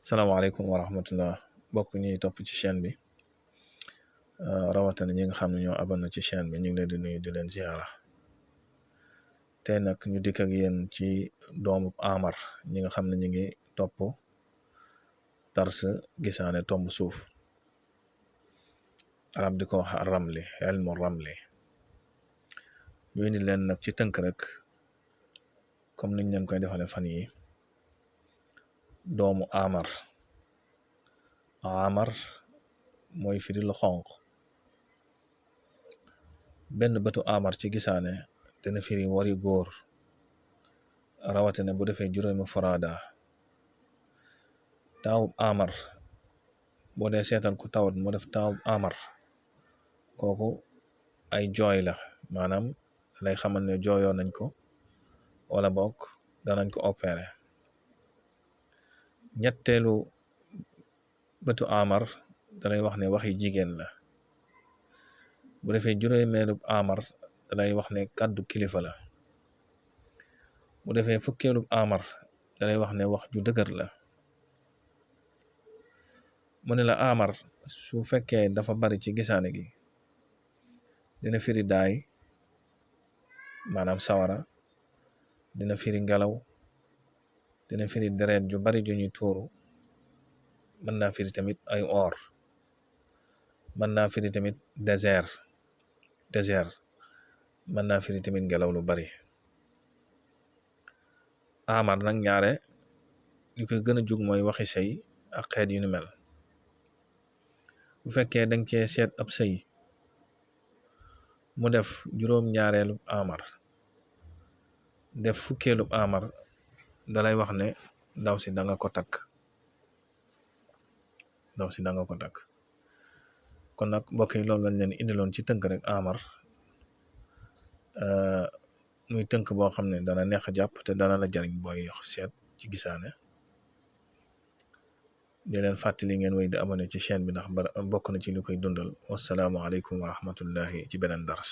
salaamaaleykum wa rahmatullah bokk ñuy topp ci chaîne bi rawatina ñi nga xam ne ñoo abonné ci chaîne bi ñu ngi leen di nuyu di leen ziara tey nag ñu dikk ak yéen ci doomu Amar ñi nga xam ne ñu ngi topp dars gisaane tomb suuf arab di ko wax ramli ilmu ramli ñu indi leen nag ci tënk rek comme niñ leen koy defale fan yi doomu Amar mooy firi lu xonq benn bëtu Amar ci gisaane dana firi wari góor rawatina bu defee juróomi farada taawub Amar boo dee seetal ku tawat mu def taawub Amar kooku ay jooy la maanaam lay xamal ne jooyoo nañ ko wala bokk danañ ko opéré ñetteelu bëtu Amar dalay wax ne waxi jigéen la bu defee juróomeelu Amar dalay wax ne kàddu kilifa la bu defee fukkeelu Amar dalay wax ne wax ju dëgër la mu ne la Amar su fekkee dafa bari ci gisaane gi dina firi daay maanaam sawara dina firi ngelaw dina firi deret ju bari ju ñuy tuuru mën naa firi tamit ay or mën naa firi tamit désert mën naa firi tamit ngelaw lu bari Amar nag ñaare li koy gën a jug mooy waxi sëy ak xeet yu ni mel bu fekkee danga cee seet ab sëy mu def juróom-ñaareelu Amar def fukkeelu Amar dalay wax ne ndaw si danga ko takk kon nag mbokk yi loolu lañ leen indiloon ci tënk rek Amar muy tënk boo xam ne dana neex a jàpp te dana la jariñ booy seet ci gisaane di leen fàttali ngeen way di abonné ci chaîne bi ndax bokk na ci li koy dundal wasalaamu aleykum wa rahmatullahi ci beneen dars